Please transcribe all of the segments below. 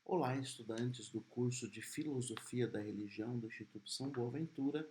Olá, estudantes do curso de Filosofia da Religião do Instituto São Boaventura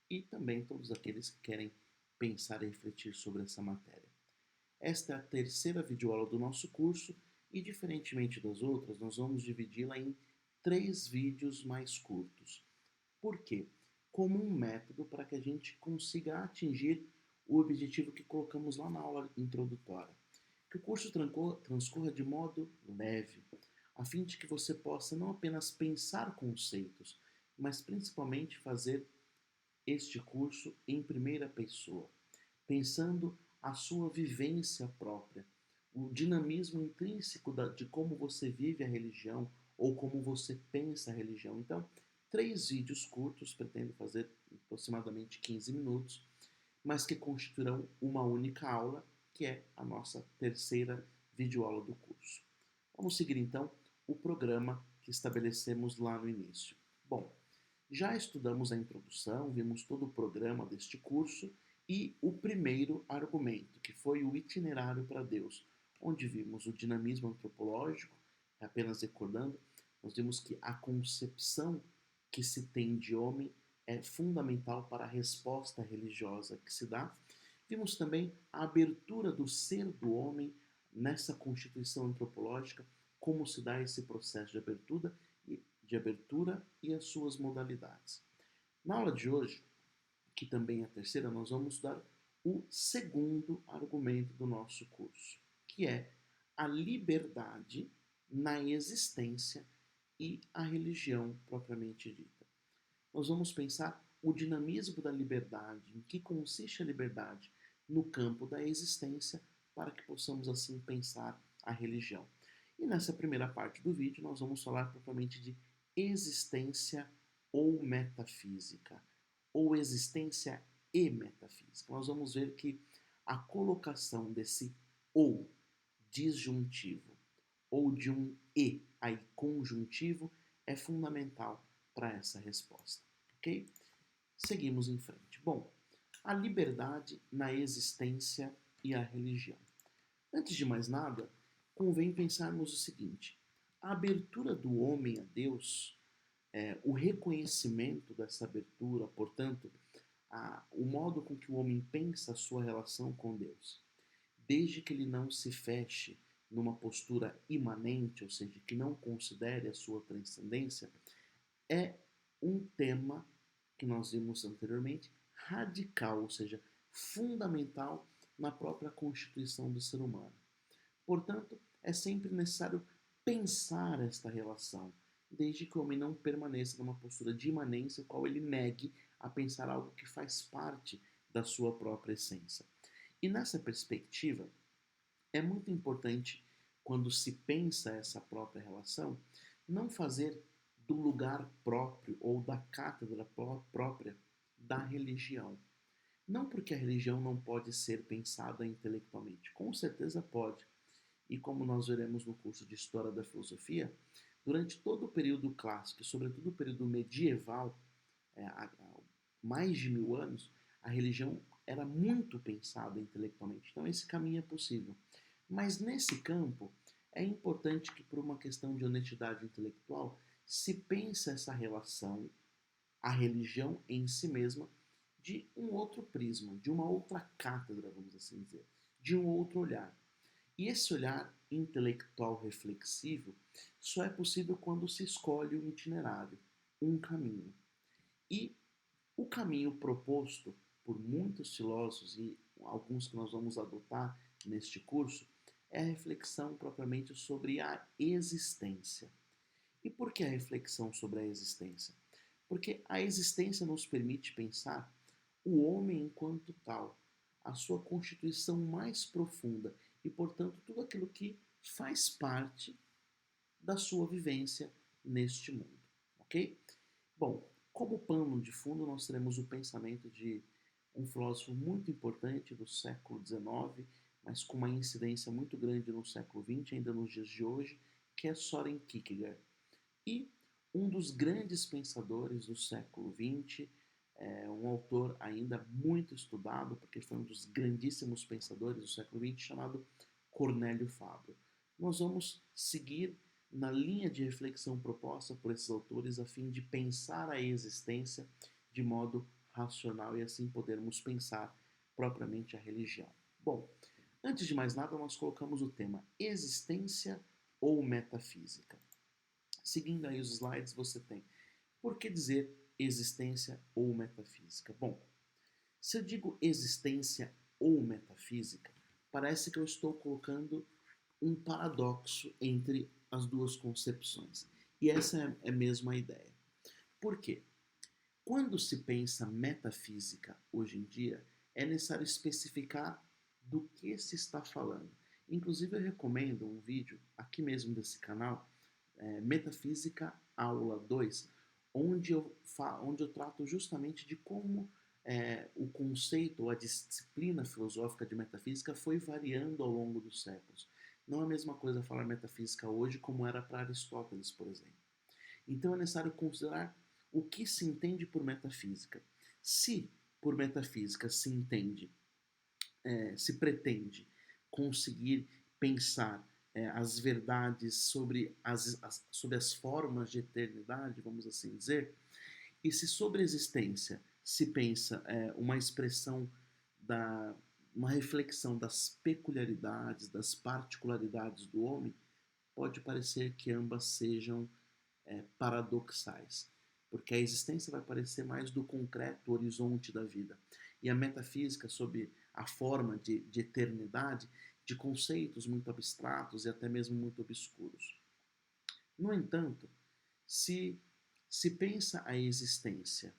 e também todos aqueles que querem pensar e refletir sobre essa matéria. Esta é a terceira videoaula do nosso curso e, diferentemente das outras, nós vamos dividi-la em 3 vídeos mais curtos. Por quê? Como um método para que a gente consiga atingir o objetivo que colocamos lá na aula introdutória. Que o curso transcorra de modo leve, a fim de que você possa não apenas pensar conceitos, mas principalmente fazer este curso em primeira pessoa, pensando a sua vivência própria, o dinamismo intrínseco de como você vive a religião ou como você pensa a religião. Então, 3 vídeos curtos, pretendo fazer aproximadamente 15 minutos, mas que constituirão uma única aula, que é a nossa terceira videoaula do curso. Vamos seguir então o programa que estabelecemos lá no início. Bom, já estudamos a introdução, vimos todo o programa deste curso e o primeiro argumento, que foi o itinerário para Deus, onde vimos o dinamismo antropológico, apenas recordando, nós vimos que a concepção que se tem de homem é fundamental para a resposta religiosa que se dá. Vimos também a abertura do ser do homem nessa constituição antropológica, como se dá esse processo de abertura e as suas modalidades. Na aula de hoje, que também é a terceira, nós vamos dar o segundo argumento do nosso curso, que é a liberdade na existência e a religião propriamente dita. Nós vamos pensar o dinamismo da liberdade, em que consiste a liberdade no campo da existência, para que possamos assim pensar a religião. E nessa primeira parte do vídeo nós vamos falar propriamente de existência ou metafísica, ou existência e metafísica. Nós vamos ver que a colocação desse ou disjuntivo ou de um e aí conjuntivo é fundamental para essa resposta, ok? Seguimos em frente. Bom, a liberdade na existência e a religião. Antes de mais nada, convém pensarmos o seguinte: a abertura do homem a Deus, o reconhecimento dessa abertura, portanto, o modo com que o homem pensa a sua relação com Deus, desde que ele não se feche numa postura imanente, ou seja, que não considere a sua transcendência, é um tema que nós vimos anteriormente, radical, ou seja, fundamental na própria constituição do ser humano. Portanto, é sempre necessário pensar esta relação, desde que o homem não permaneça numa postura de imanência, a qual ele negue a pensar algo que faz parte da sua própria essência. E nessa perspectiva, é muito importante, quando se pensa essa própria relação, não fazer do lugar próprio ou da cátedra própria da religião. Não porque a religião não pode ser pensada intelectualmente, com certeza pode. E como nós veremos no curso de História da Filosofia, durante todo o período clássico, e sobretudo o período medieval, há mais de 1000 anos, a religião era muito pensada intelectualmente. Então esse caminho é possível. Mas nesse campo, é importante que, por uma questão de honestidade intelectual, se pense essa relação, a religião em si mesma, de um outro prisma, de uma outra cátedra, vamos assim dizer, de um outro olhar. E esse olhar intelectual reflexivo só é possível quando se escolhe um itinerário, um caminho. E o caminho proposto por muitos filósofos e alguns que nós vamos adotar neste curso é a reflexão propriamente sobre a existência. E por que a reflexão sobre a existência? Porque a existência nos permite pensar o homem enquanto tal, a sua constituição mais profunda e, portanto, tudo aquilo que faz parte da sua vivência neste mundo, ok? Bom, como pano de fundo nós teremos o pensamento de um filósofo muito importante do século XIX, mas com uma incidência muito grande no século XX, ainda nos dias de hoje, que é Soren Kierkegaard. E um dos grandes pensadores do século XX, um autor ainda muito estudado, porque foi um dos grandíssimos pensadores do século XX, chamado Cornélio Fabro. Nós vamos seguir na linha de reflexão proposta por esses autores a fim de pensar a existência de modo racional e assim podermos pensar propriamente a religião. Bom, antes de mais nada, nós colocamos o tema existência ou metafísica. Seguindo aí os slides, você tem por que dizer existência ou metafísica? Bom, se eu digo existência ou metafísica, parece que eu estou colocando um paradoxo entre as duas concepções. E essa é mesmo a ideia. Por quê? Quando se pensa metafísica hoje em dia, é necessário especificar do que se está falando. Inclusive, eu recomendo um vídeo aqui mesmo desse canal, Metafísica Aula 2, onde eu trato justamente de como o conceito ou a disciplina filosófica de metafísica foi variando ao longo dos séculos. Não é a mesma coisa falar metafísica hoje como era para Aristóteles, por exemplo. Então é necessário considerar o que se entende por metafísica. Se por metafísica se entende, se pretende conseguir pensar as verdades sobre sobre as formas de eternidade, vamos assim dizer, e se sobre a existência se pensa uma expressão da uma reflexão das peculiaridades, das particularidades do homem, pode parecer que ambas sejam paradoxais, porque a existência vai parecer mais do concreto horizonte da vida, e a metafísica, sob a forma de eternidade, de conceitos muito abstratos e até mesmo muito obscuros. No entanto, se se pensa a existência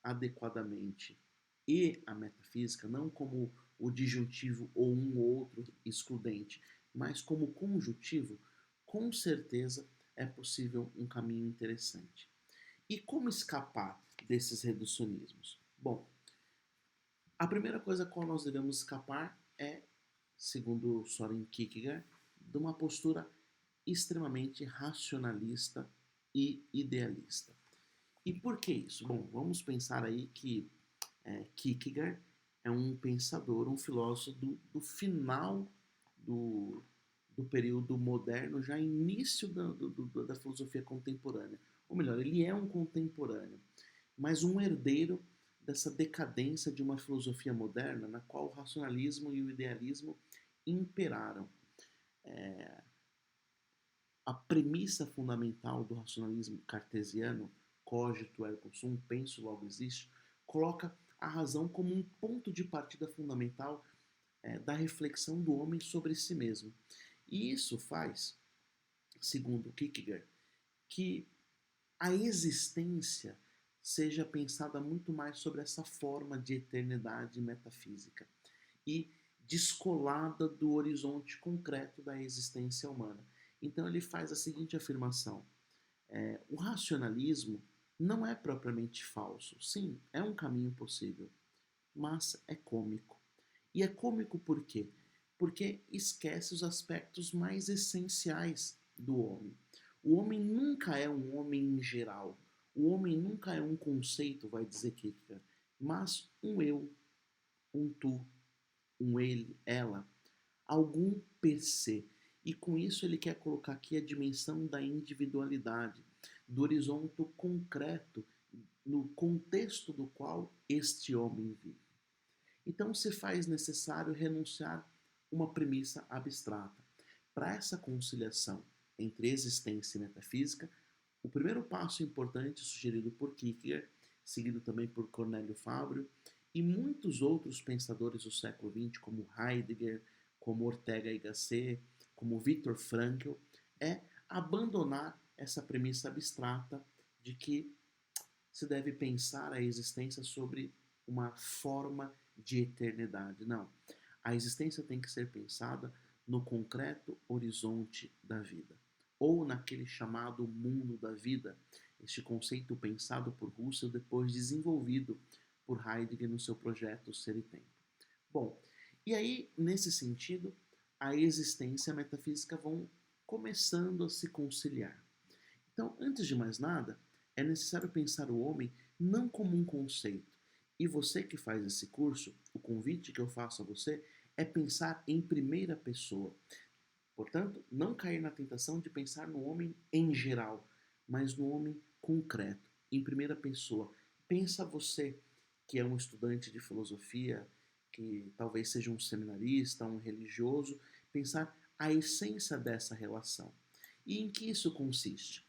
adequadamente e a metafísica não como o disjuntivo ou um ou outro excludente, mas como conjuntivo, com certeza é possível um caminho interessante. E como escapar desses reducionismos? Bom, a primeira coisa a qual nós devemos escapar é, segundo Soren Kierkegaard, de uma postura extremamente racionalista e idealista. E por que isso? Bom, vamos pensar aí que Kierkegaard é um pensador, um filósofo do final do, do período moderno, já início da filosofia contemporânea. Ou melhor, ele é um contemporâneo, mas um herdeiro dessa decadência de uma filosofia moderna na qual o racionalismo e o idealismo imperaram. A premissa fundamental do racionalismo cartesiano, cogito ergo sum, penso logo existe, coloca a razão como um ponto de partida fundamental da reflexão do homem sobre si mesmo. E isso faz, segundo Kierkegaard, que a existência seja pensada muito mais sobre essa forma de eternidade metafísica e descolada do horizonte concreto da existência humana. Então ele faz a seguinte afirmação: o racionalismo não é propriamente falso. Sim, é um caminho possível, mas é cômico. E é cômico por quê? Porque esquece os aspectos mais essenciais do homem. O homem nunca é um homem em geral. O homem nunca é um conceito, vai dizer Kierkegaard, mas um eu, um tu, um ele, ela, algum per se. E com isso ele quer colocar aqui a dimensão da individualidade, do horizonte concreto, no contexto do qual este homem vive. Então se faz necessário renunciar uma premissa abstrata. Para essa conciliação entre existência e metafísica, o primeiro passo importante sugerido por Kierkegaard, seguido também por Cornélio Fábio e muitos outros pensadores do século XX, como Heidegger, como Ortega y Gasset, como Viktor Frankl, é abandonar essa premissa abstrata de que se deve pensar a existência sobre uma forma de eternidade. Não. A existência tem que ser pensada no concreto horizonte da vida, ou naquele chamado mundo da vida, este conceito pensado por Russell depois desenvolvido por Heidegger no seu projeto Ser e Tempo. Bom, e aí, nesse sentido, a existência e a metafísica vão começando a se conciliar. Então, antes de mais nada, é necessário pensar o homem não como um conceito. E você que faz esse curso, o convite que eu faço a você é pensar em primeira pessoa. Portanto, não cair na tentação de pensar no homem em geral, mas no homem concreto, em primeira pessoa. Pensa você que é um estudante de filosofia, que talvez seja um seminarista, um religioso, pensar a essência dessa relação. E em que isso consiste?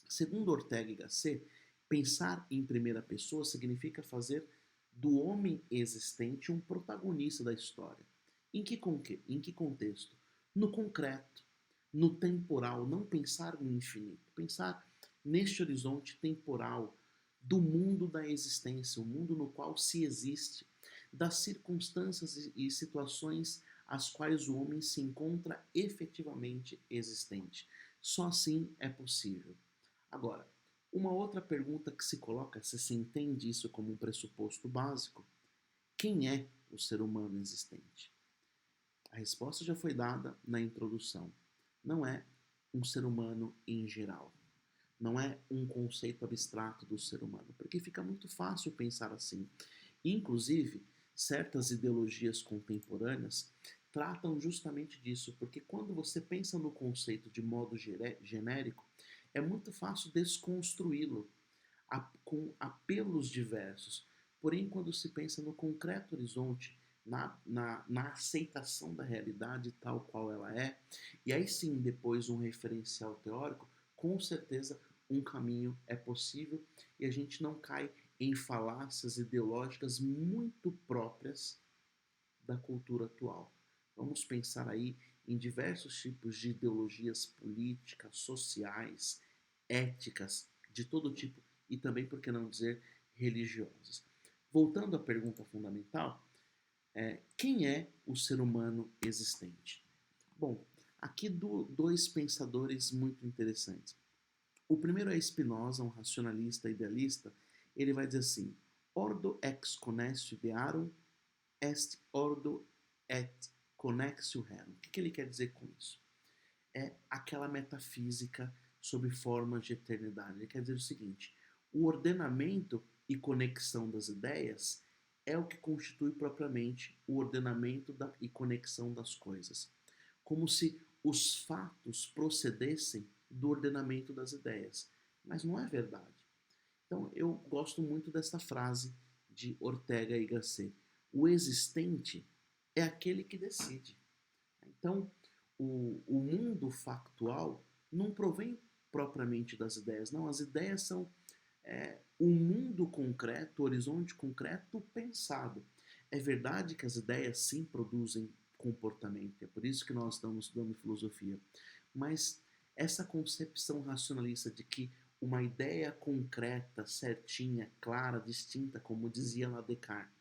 Segundo Ortega y Gasset, pensar em primeira pessoa significa fazer do homem existente um protagonista da história. Em que contexto? No concreto, no temporal, não pensar no infinito, pensar neste horizonte temporal do mundo da existência, o mundo no qual se existe, das circunstâncias e situações às quais o homem se encontra efetivamente existente. Só assim é possível. Agora, uma outra pergunta que se coloca, se se entende isso como um pressuposto básico, quem é o ser humano existente? A resposta já foi dada na introdução. Não é um ser humano em geral. Não é um conceito abstrato do ser humano, porque fica muito fácil pensar assim. Inclusive, certas ideologias contemporâneas tratam justamente disso, porque quando você pensa no conceito de modo genérico, é muito fácil desconstruí-lo com apelos diversos. Porém, quando se pensa no concreto horizonte, na aceitação da realidade tal qual ela é, e aí sim depois um referencial teórico, com certeza um caminho é possível e a gente não cai em falácias ideológicas muito próprias da cultura atual. Vamos pensar aí em diversos tipos de ideologias políticas, sociais, éticas, de todo tipo e também, por que não dizer, religiosas. Voltando à pergunta fundamental, quem é o ser humano existente? Bom, aqui dois pensadores muito interessantes. O primeiro é Spinoza, um racionalista idealista. Ele vai dizer assim: Ordo ex connexio idearum est ordo et connexio rerum. O que ele quer dizer com isso? É aquela metafísica sobre formas de eternidade. Ele quer dizer o seguinte: o ordenamento e conexão das ideias é o que constitui propriamente o ordenamento e conexão das coisas. Como se os fatos procedessem do ordenamento das ideias. Mas não é verdade. Então, eu gosto muito dessa frase de Ortega y Gasset. O existente é aquele que decide. Então, o mundo factual não provém propriamente das ideias, não. As ideias são o mundo concreto, o horizonte concreto pensado. É verdade que as ideias sim produzem comportamento, é por isso que nós estamos estudando filosofia. Mas essa concepção racionalista de que uma ideia concreta, certinha, clara, distinta, como dizia lá Descartes,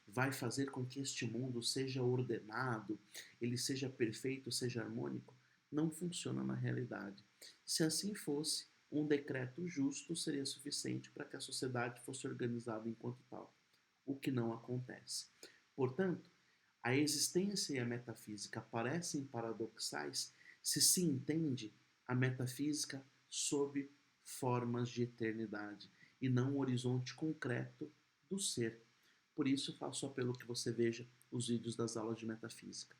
vai fazer com que este mundo seja ordenado, ele seja perfeito, seja harmônico, não funciona na realidade. Se assim fosse, um decreto justo seria suficiente para que a sociedade fosse organizada enquanto tal, o que não acontece. Portanto, a existência e a metafísica parecem paradoxais se entende a metafísica sob formas de eternidade e não um horizonte concreto do ser. Por isso, faço apelo que você veja os vídeos das aulas de metafísica.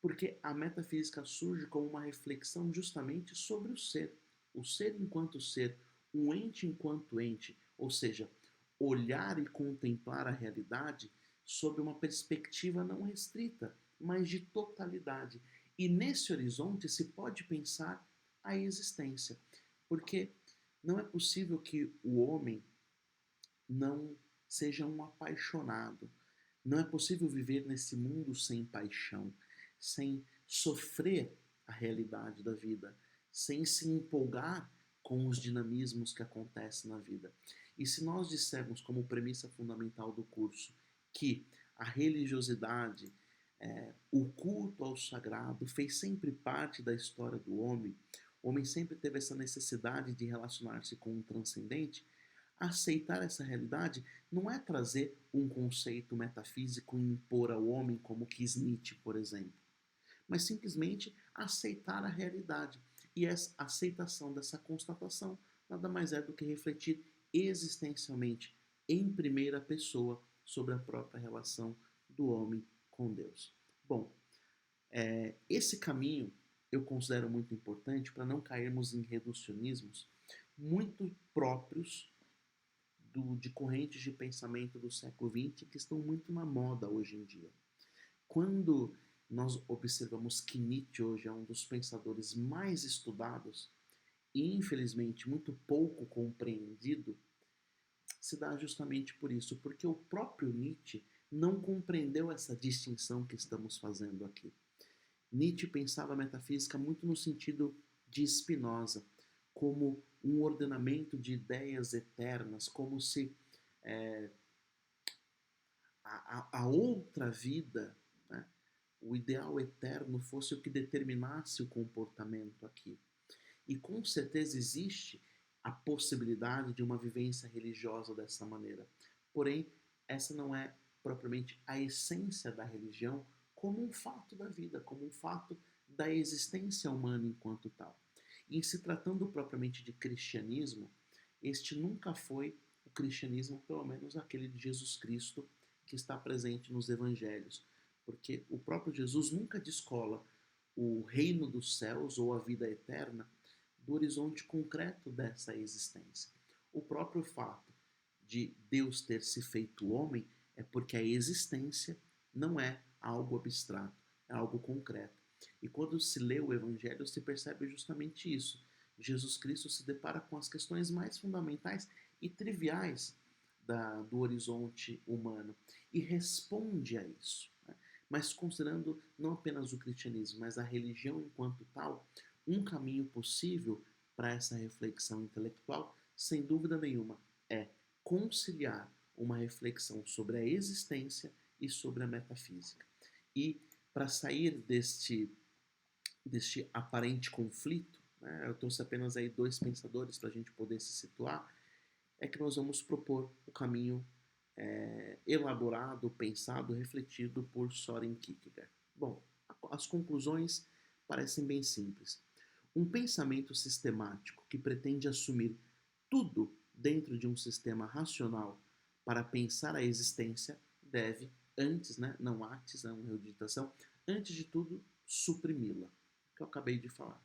Porque a metafísica surge como uma reflexão justamente sobre o ser enquanto ser, um ente enquanto ente, ou seja, olhar e contemplar a realidade sob uma perspectiva não restrita, mas de totalidade. E nesse horizonte se pode pensar a existência, porque não é possível que o homem não seja um apaixonado. Não é possível viver nesse mundo sem paixão, sem sofrer a realidade da vida, sem se empolgar com os dinamismos que acontecem na vida. E se nós dissermos como premissa fundamental do curso que a religiosidade, o culto ao sagrado fez sempre parte da história do homem, o homem sempre teve essa necessidade de relacionar-se com o transcendente, aceitar essa realidade não é trazer um conceito metafísico e impor ao homem, como quis Nietzsche, por exemplo, mas simplesmente aceitar a realidade. E essa aceitação dessa constatação nada mais é do que refletir existencialmente, em primeira pessoa, sobre a própria relação do homem com Deus. Bom, esse caminho eu considero muito importante para não cairmos em reducionismos muito próprios de correntes de pensamento do século XX que estão muito na moda hoje em dia. Quando nós observamos que Nietzsche hoje é um dos pensadores mais estudados e, infelizmente, muito pouco compreendido, se dá justamente por isso, porque o próprio Nietzsche não compreendeu essa distinção que estamos fazendo aqui. Nietzsche pensava a metafísica muito no sentido de Spinoza, como um ordenamento de ideias eternas, como se é, a outra vida, né, o ideal eterno, fosse o que determinasse o comportamento aqui. E com certeza existe a possibilidade de uma vivência religiosa dessa maneira. Porém, essa não é propriamente a essência da religião como um fato da vida, como um fato da existência humana enquanto tal. E em se tratando propriamente de cristianismo, este nunca foi o cristianismo, pelo menos aquele de Jesus Cristo, que está presente nos evangelhos. Porque o próprio Jesus nunca descola o reino dos céus ou a vida eterna do horizonte concreto dessa existência. O próprio fato de Deus ter se feito homem é porque a existência não é algo abstrato, é algo concreto. E quando se lê o Evangelho, se percebe justamente isso. Jesus Cristo se depara com as questões mais fundamentais e triviais do horizonte humano e responde a isso. Né? Mas considerando não apenas o cristianismo, mas a religião enquanto tal, um caminho possível para essa reflexão intelectual, sem dúvida nenhuma, é conciliar uma reflexão sobre a existência e sobre a metafísica. E para sair deste aparente conflito, né, eu trouxe apenas aí dois pensadores para a gente poder se situar, é que nós vamos propor o caminho elaborado, pensado, refletido por Soren Kierkegaard. Bom, as conclusões parecem bem simples. Um pensamento sistemático que pretende assumir tudo dentro de um sistema racional para pensar a existência deve, antes, né, não antes, é uma reeditação, antes de tudo, suprimi-la, que eu acabei de falar.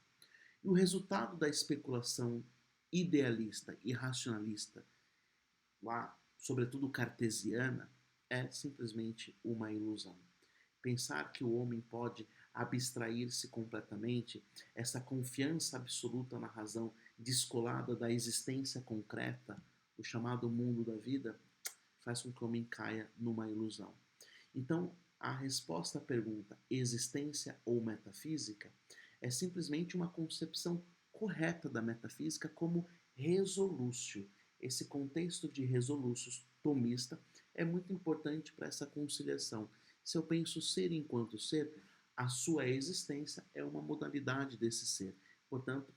E o resultado da especulação idealista e racionalista, lá, sobretudo cartesiana, é simplesmente uma ilusão. Pensar que o homem pode abstrair-se completamente, essa confiança absoluta na razão descolada da existência concreta, o chamado mundo da vida, faz com que o homem caia numa ilusão. Então, a resposta à pergunta existência ou metafísica é simplesmente uma concepção correta da metafísica como resolúcio. Esse contexto de resolúcios tomista é muito importante para essa conciliação. Se eu penso ser enquanto ser, a sua existência é uma modalidade desse ser. Portanto,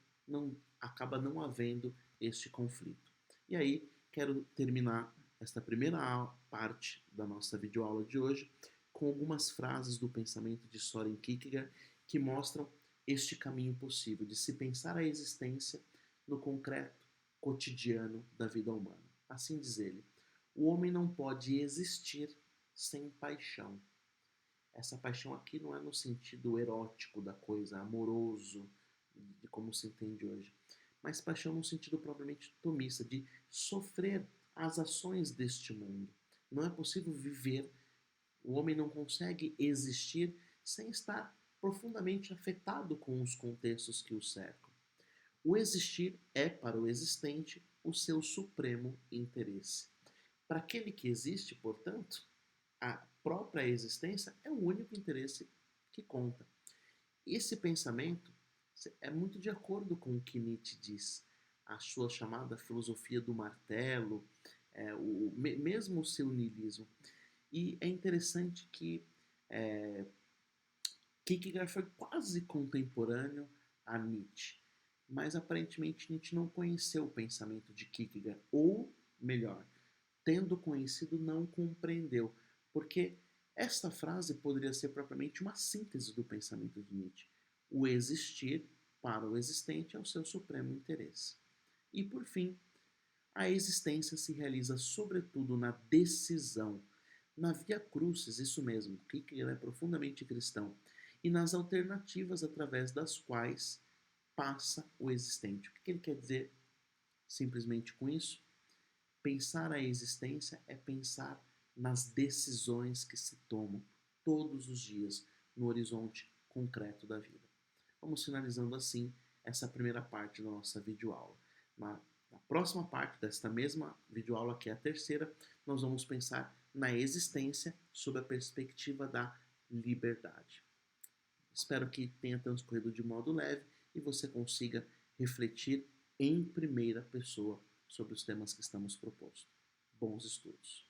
acaba não havendo este conflito. E aí, quero terminar esta primeira parte da nossa videoaula de hoje com algumas frases do pensamento de Soren Kierkegaard que mostram este caminho possível de se pensar a existência no concreto cotidiano da vida humana. Assim diz ele, o homem não pode existir sem paixão. Essa paixão aqui não é no sentido erótico da coisa, amoroso, de como se entende hoje, mas paixão no sentido propriamente tomista, de sofrer as ações deste mundo. Não é possível viver, o homem não consegue existir sem estar profundamente afetado com os contextos que o cercam. O existir é, para o existente, o seu supremo interesse. Para aquele que existe, portanto, a própria existência é o único interesse que conta. Esse pensamento é muito de acordo com o que Nietzsche diz, a sua chamada filosofia do martelo, mesmo o seu niilismo. E é interessante que Kierkegaard foi quase contemporâneo a Nietzsche, mas aparentemente Nietzsche não conheceu o pensamento de Kierkegaard, ou melhor, tendo conhecido, não compreendeu, porque esta frase poderia ser propriamente uma síntese do pensamento de Nietzsche. O existir para o existente é o seu supremo interesse. E por fim, a existência se realiza sobretudo na decisão, na via crucis, isso mesmo, Kierkegaard é profundamente cristão. e nas alternativas através das quais passa o existente. O que ele quer dizer simplesmente com isso? Pensar a existência é pensar nas decisões que se tomam todos os dias no horizonte concreto da vida. Vamos finalizando assim essa primeira parte da nossa videoaula. Na próxima parte desta mesma videoaula, que é a terceira, nós vamos pensar na existência sob a perspectiva da liberdade. Espero que tenha transcorrido de modo leve e você consiga refletir em primeira pessoa sobre os temas que estamos propondo. Bons estudos!